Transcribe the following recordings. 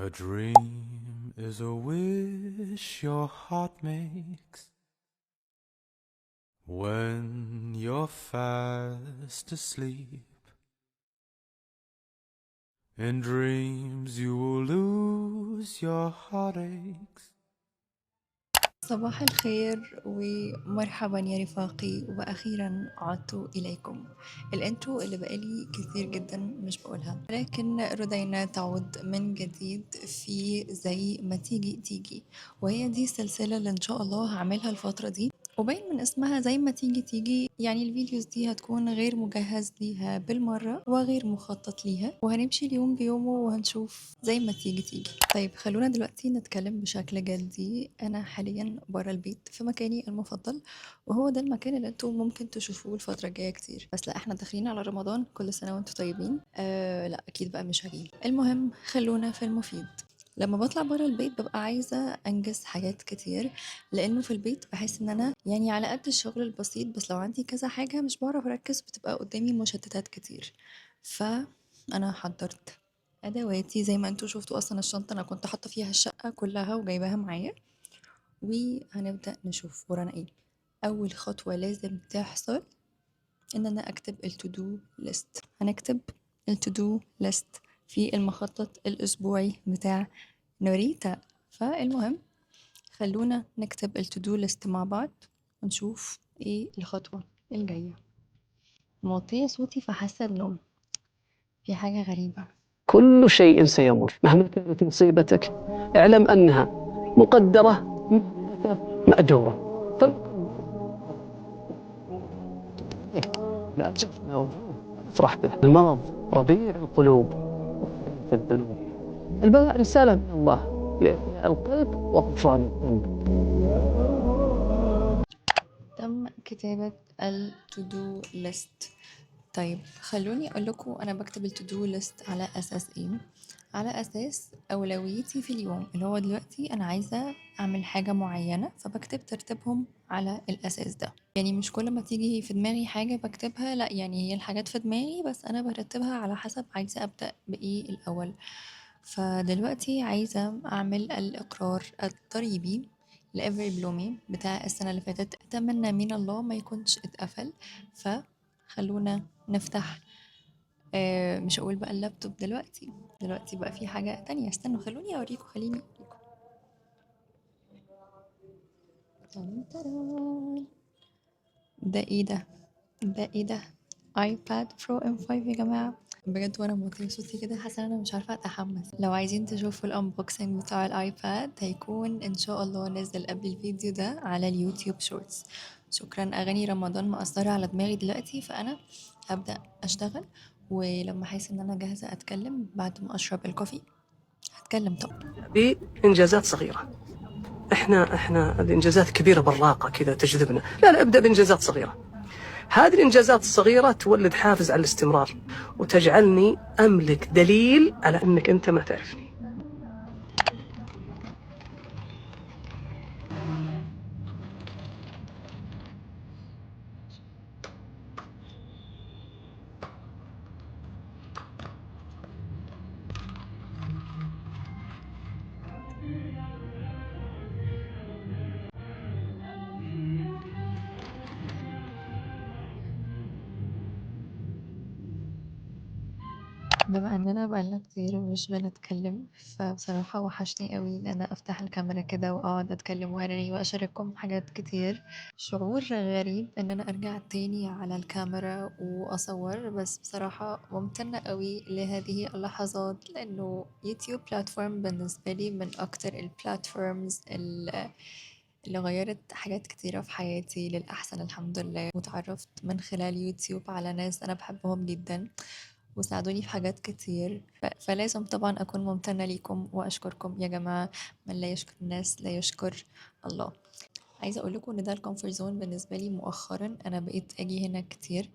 A dream is a wish your heart makes when you're fast asleep. In dreams you will lose your heartaches. صباح الخير ومرحبا يا رفاقي، وأخيرا عدت إليكم. الانترو اللي بقالي كثير جدا مش بقولها، لكن رضينا تعود من جديد في زي ما تيجي تيجي، وهي دي السلسلة اللي إن شاء الله هعملها الفترة دي. وباين من اسمها زي ما تيجي تيجي، يعني الفيديوز دي هتكون غير مجهز ليها بالمرة وغير مخطط ليها، وهنمشي اليوم بيومه وهنشوف زي ما تيجي تيجي. طيب خلونا دلوقتي نتكلم بشكل جدي. أنا حاليا برا البيت في مكاني المفضل، وهو ده المكان اللي انتوا ممكن تشوفوه الفترة الجاية كتير. بس لا، احنا داخلين على رمضان، كل سنة وانتوا طيبين. لا أكيد بقى مش هجيب. المهم خلونا في المفيد. لما بطلع برا البيت ببقى عايزة أنجز حاجات كتير، لأنه في البيت بحس إن أنا يعني على قد الشغل البسيط، بس لو عندي كذا حاجة مش بعرف أركز، بتبقى قدامي مشتتات كتير. فأنا حضرت أدواتي زي ما انتوا شفتوا. أصلا الشنطة أنا كنت حاطة فيها الشقة كلها وجايباها معايا، وهنبدأ نشوف ورانا ايه. أول خطوة لازم تحصل إن أنا أكتب التو دو ليست. هنكتب التو دو ليست في المخطط الأسبوعي بتاع نوريتا. فالمهم خلونا نكتب التو دو ليست مع بعض ونشوف ايه الخطوة الجاية. موطية صوتي فحاسة انه في حاجة غريبة. كل شيء سيمر مهما كانت مصيبتك، اعلم أنها مقدرة مأجورة. لا تجفنا افرح به. المرض ربيع القلوب في الذنوب. البلاء رسالة من الله القلب وغفران الذنب. تم كتابة ال to do list. طيب خلوني أقول لكم أنا بكتب ال to do list على أساس إيه. على أساس أولويتي في اليوم، اللي هو دلوقتي أنا عايزة أعمل حاجة معينة، فبكتب ترتيبهم على الأساس ده. يعني مش كل ما تيجي في دماغي حاجة بكتبها، لأ، يعني هي الحاجات في دماغي بس أنا برتبها على حسب عايزة أبدأ بإيه الأول. فدلوقتي عايزة أعمل الإقرار الضريبي لإيفري بلومي بتاع السنة اللي فاتت. أتمنى من الله ما يكونش اتقفل. فخلونا نفتح. مش هقول بقى اللابتوب دلوقتي بقى في حاجة تانية. استنوا خلوني أوريكم. تن تران. ده ايه ده؟ ده ايه ده؟ ايباد برو ام 5 يا جماعة. بجد وانا موطيه صوتي كده حاسه ان انا مش عارفه اتحمس. لو عايزين تشوفوا الانبوكسنج بتاع الايباد هيكون ان شاء الله نازل قبل الفيديو ده على اليوتيوب شورتس. شكرا. اغاني رمضان مأثرة على دماغي دلوقتي، فانا هبدأ اشتغل، ولما احس ان انا جاهزة اتكلم بعد ما اشرب الكوفي هتكلم طبعا. بإنجازات صغيرة. احنا الإنجازات كبيرة براقة كذا تجذبنا. لا ابدأ بإنجازات صغيرة. هذه الإنجازات الصغيرة تولد حافز على الاستمرار، وتجعلني أملك دليل على أنك أنت ما تعرفني. بما اننا بقالنا كتير مش بنتكلم، فبصراحة وحشني قوي ان انا افتح الكاميرا كده واقعد اتكلم وارغي واشارككم حاجات كتير. شعور غريب ان انا ارجع تاني على الكاميرا واصور، بس بصراحة ممتنة قوي لهذه اللحظات، لانه يوتيوب بلاتفورم بالنسبة لي من اكتر البلاتفورمز اللي غيرت حاجات كتيرة في حياتي للأحسن الحمد لله. وتعرفت من خلال يوتيوب على ناس أنا بحبهم جدا وساعدوني في حاجات كتير. فلازم طبعا أكون ممتنة ليكم وأشكركم يا جماعة. من لا يشكر الناس لا يشكر الله. عايزة أقول لكم إن ده الكومفورت زون بالنسبة لي مؤخرا. أنا بقيت أجي هنا كتير،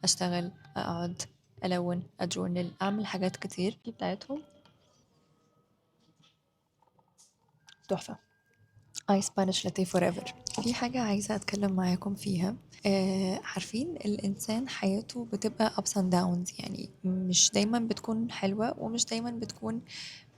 أشتغل، أقعد، ألون، أجورنال، أعمل حاجات كتير بتاعتهم تحفة. I Spanish Latte Forever. في حاجة عايزة أتكلم معاكم فيها. عارفين الإنسان حياته بتبقى ups and downs، يعني مش دايما بتكون حلوة ومش دايما بتكون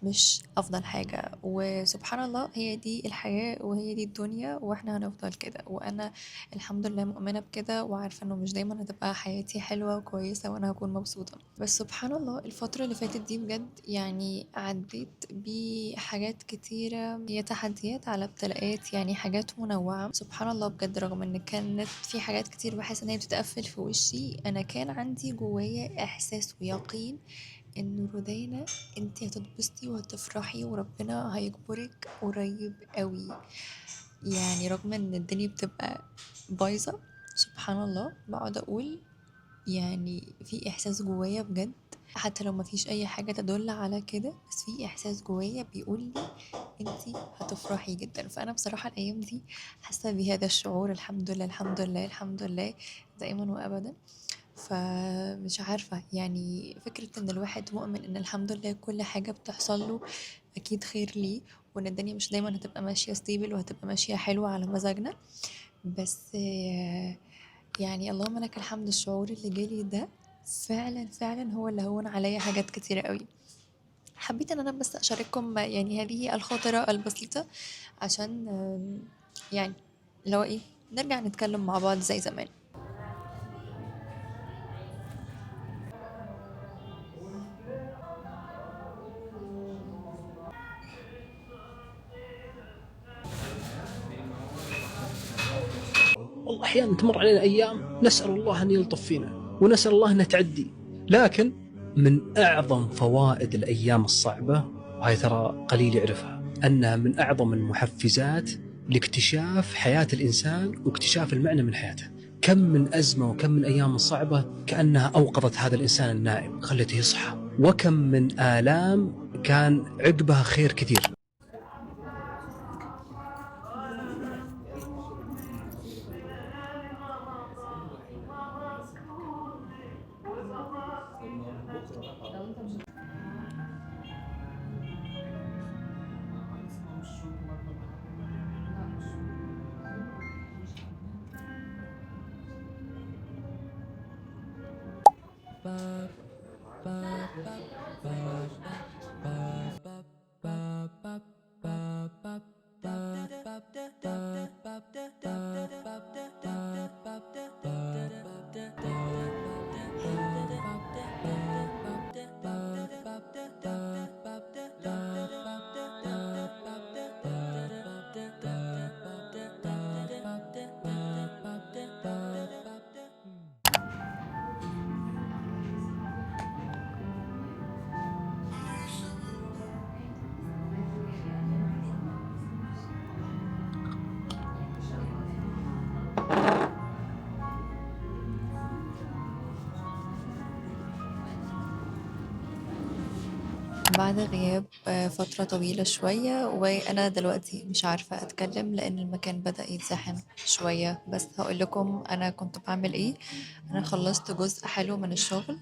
مش أفضل حاجة، وسبحان الله هي دي الحياة وهي دي الدنيا وإحنا هنفضل كده، وأنا الحمد لله مؤمنة بكده وعارفة إنه مش دايما هتبقى حياتي حلوة وكويسة وأنا هكون مبسوطة. بس سبحان الله الفترة اللي فاتت دي بجد يعني عديت بحاجات كتيرة، هي تحديات على ابتلاءات، يعني حاجات منوعة. سبحان الله بجد رغم إن كانت في حاجات كتير بحس إن هي بتتقفل في وشي، أنا كان عندي جوايا إحساس ويقين إنه رودينا انتي هتتبسطي وهتفرحي وربنا هيجبرك قريب قوي. يعني رغم ان الدنيا بتبقى بايظة سبحان الله بقعد اقول يعني في احساس جوايا بجد، حتى لو مفيش اي حاجة تدل على كده بس في احساس جوايا بيقول لي انتي هتفرحي جدا. فانا بصراحة الايام دي حاسة بهذا الشعور، الحمد لله الحمد لله الحمد لله دائما وابدا. فمش عارفة يعني فكرة ان الواحد مؤمن ان الحمد لله كل حاجة بتحصل له اكيد خير ليه، وان الدنيا مش دايما هتبقى ماشية ستيبل وهتبقى ماشية حلوة على مزاجنا. بس يعني اللهم لك الحمد الشعور اللي جالي ده فعلا فعلا هو اللي هون عليا حاجات كتيرة قوي. حبيت ان انا بس اشارككم يعني هذه الخاطرة البسيطة عشان يعني لو ايه نرجع نتكلم مع بعض زي زمان. والله أحيانا تمر علينا أيام نسأل الله أن يلطف فينا ونسأل الله أن تعدي، لكن من أعظم فوائد الأيام الصعبة، وهي ترى قليل يعرفها، أنها من أعظم المحفزات لاكتشاف حياة الإنسان واكتشاف المعنى من حياته. كم من أزمة وكم من أيام صعبة كأنها أوقظت هذا الإنسان النائم خلته يصحى، وكم من آلام كان عقبها خير كثير. بعد غياب فترة طويلة شوية وأنا دلوقتي مش عارفة أتكلم لأن المكان بدأ يتزحم شوية، بس هقول لكم أنا كنت بعمل إيه. أنا خلصت جزء حلو من الشغل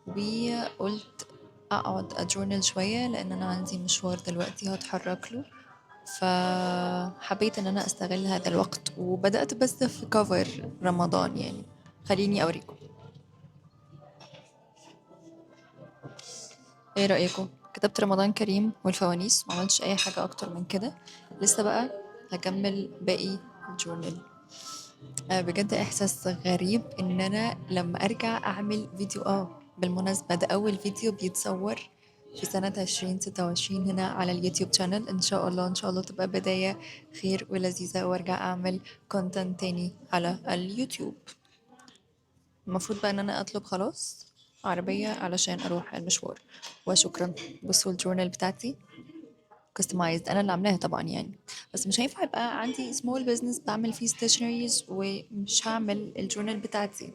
وقلت أقعد أجورنال شوية لأن أنا عندي مشوار دلوقتي هتحرك له، فحبيت إن أنا أستغل هذا الوقت وبدأت بس في كفر رمضان. يعني خليني أوريكم ايه رأيكم. كتبت رمضان كريم والفوانيس، ما عملتش اي حاجة اكتر من كده. لسه بقى هكمل باقي الجورنال. بجد احساس غريب ان انا لما ارجع اعمل فيديو. بالمناسبة ده اول فيديو بيتصور في سنة 2026 هنا على اليوتيوب شانل. ان شاء الله ان شاء الله تبقى بداية خير ولذيذة وارجع اعمل كونتنت تاني على اليوتيوب. المفروض بقى ان انا اطلب خلاص عربية علشان اروح المشوار. وشكرا. بصوا الجورنال بتاعتي كستمايزد انا اللي عاملاها طبعا يعني، بس مش هينفع يبقى عندي سمول بزنس بعمل فيه ستيشنريز ومش هعمل الجورنال بتاعتي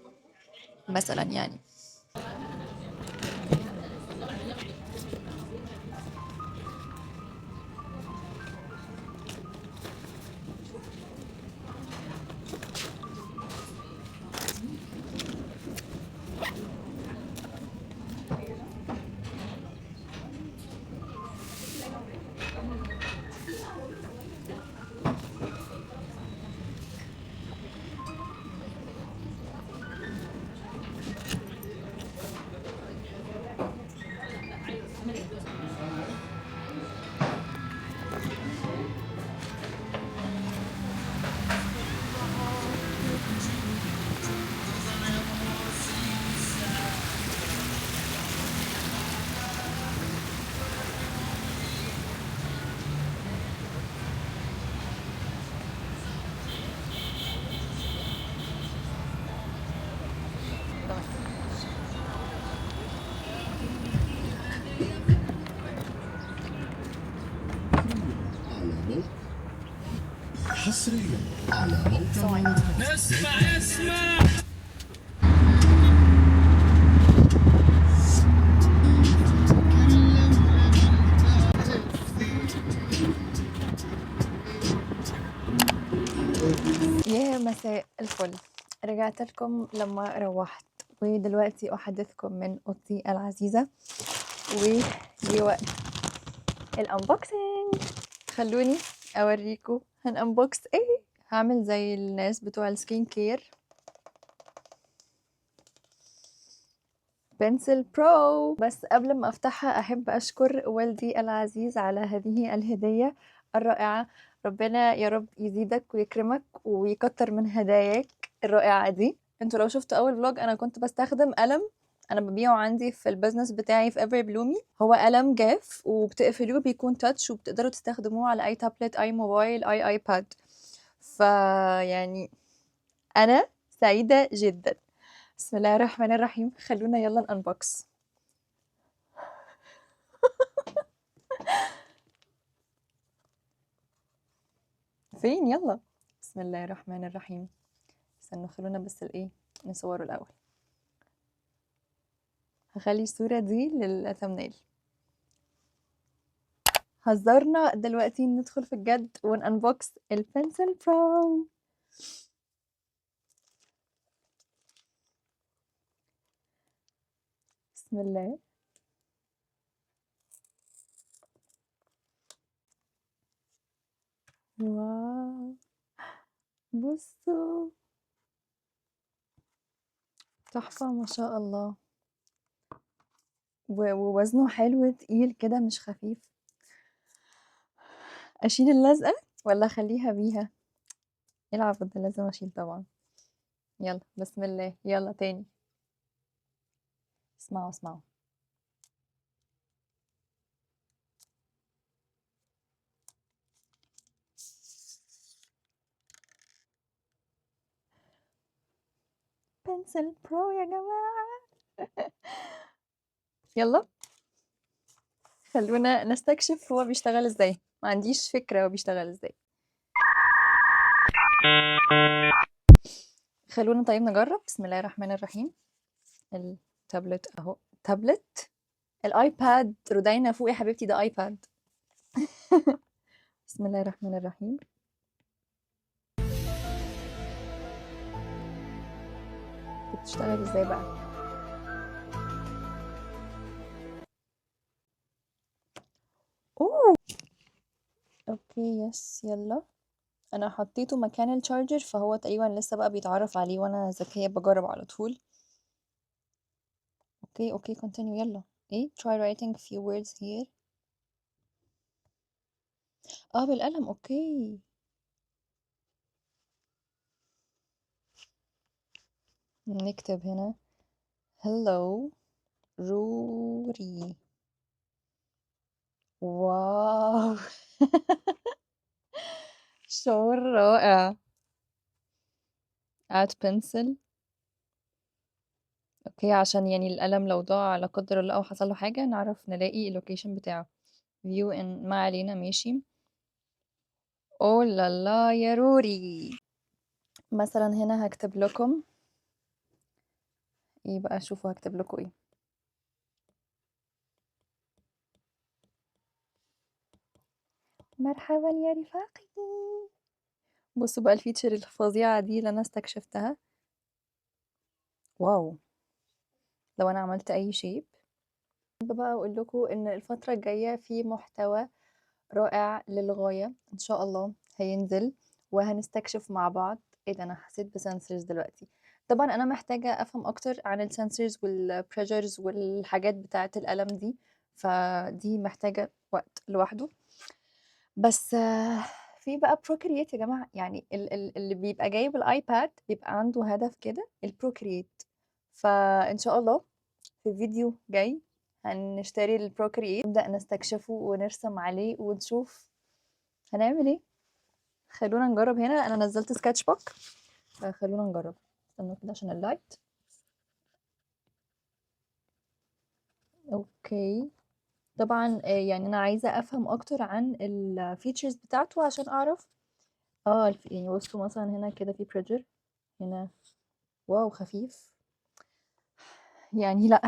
مثلا يعني. حصريا على موقع يا مساء الفل، رجعت لكم لما روحت ودلوقتي أحدثكم من أوضتي العزيزة وجي وقت الأنبوكسينج. خلوني أوريكم هنأنبوكس ايه. هعمل زي الناس بتوع السكين كير، بنسل برو. بس قبل ما افتحها احب اشكر والدي العزيز على هذه الهدية الرائعة. ربنا يا رب يزيدك ويكرمك ويكتر من هداياك الرائعة دي. انتوا لو شفتوا اول فلوج انا كنت بستخدم قلم انا ببيعه عندي في البيزنس بتاعي في ايفري بلومي. هو قلم جاف وبتقفلوه بيكون تاتش وبتقدروا تستخدموه على اي تابلت اي موبايل اي ايباد. فيعني انا سعيدة جدا. بسم الله الرحمن الرحيم، خلونا يلا نانبوكس. فين؟ يلا. بسم الله الرحمن الرحيم. استنوا خلونا بس الايه نصوره الاول. هخلي الصورة دي للثمنيل. هزرنا دلوقتي ندخل في الجد ونانبوكس البنسل برو. بسم الله. واو، بصوا تحفة ما شاء الله. ووزنه حلو تقيل كده مش خفيف. اشيل اللزقة ولا اخليها بيها؟ ايه العبط ده، لازم اشيل طبعا. يلا بسم الله، يلا تاني. اسمعوا اسمعوا. بنسل برو يا جماعة. يلا خلونا نستكشف هو بيشتغل ازاي. ما عنديش فكرة هو بيشتغل ازاي. خلونا طيب نجرب. بسم الله الرحمن الرحيم. التابلت اهو. تابلت الايباد. رودينا فوق يا حبيبتي، ده ايباد. بسم الله الرحمن الرحيم. بتشتغل ازاي بقى؟ اوه اوكي يس يلا. انا حطيته مكان الشارجر فهو تقريبا لسه بقى بيتعرف عليه وانا ذكية بجرب على طول. اوكي اوكي continue يلا. ايه try writing few words here. بالقلم اوكي. نكتب هنا hello روري. واو. شعور رائع. add pencil. اوكي عشان يعني القلم لو ضاع لا قدر الله او حصل له حاجة نعرف نلاقي اللوكيشن بتاعه. view in ما علينا ماشي. اوه لا لا يا روري. مثلا هنا هكتب لكم ايه بقى، شوفوا هكتب لكم ايه. مرحبا يا رفاقي. بصوا بقى الفيتشر الفظيعة دي اللي انا استكشفتها. واو. لو انا عملت اي شيب. بقى اقول لكم ان الفترة الجاية في محتوى رائع للغاية ان شاء الله هينزل وهنستكشف مع بعض. ايه ده، انا حسيت بسنسرز دلوقتي. طبعا انا محتاجة افهم اكتر عن السنسرز والبريشرز والحاجات بتاعة القلم دي، فدي محتاجة وقت لوحده. بس في بقى بروكرييت يا جماعة. يعني اللي بيبقى جايب الايباد بيبقى عنده هدف كده، البروكرييت. فان شاء الله في فيديو جاي هنشتري البروكرييت نبدأ نستكشفه ونرسم عليه ونشوف هنعمل ايه. خلونا نجرب. هنا انا نزلت سكتش بوك فخلونا نجرب. استنوا كده عشان اللايت. اوكي طبعا يعني انا عايزة افهم اكتر عن الفيتشرز بتاعته عشان اعرف يعني بصوا مثلا هنا كده في بريدجر، هنا واو خفيف. يعني لأ،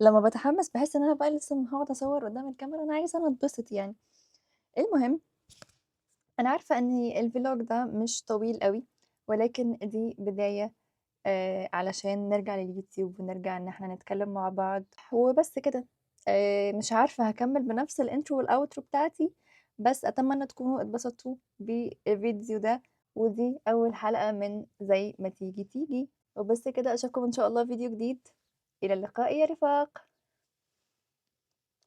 لمّا باتحمس باحس إن أنا بقى لسه هاقعد أصوّر قدّام الكاميرا، أنا عايزة أتبسط يعني. المهم، أنا عارفة إن الvlog ده مش طويل أوي، ولكن دي بداية علشان نرجع لليوتيوب ونرجع إن إحنا نتكلم مع بعض وبس كده. مش عارفة هاكمّل بنفس الintro والoutro بتاعتي، بس أتمنى تكونوا اتبسطتوا بالفيديو ده، ودي أول حلقة من زي ما تيجي، تيجي. وبس كده، أشوفكم إن شاء الله في فيديو جديد. إلى اللقاء يا رفاق.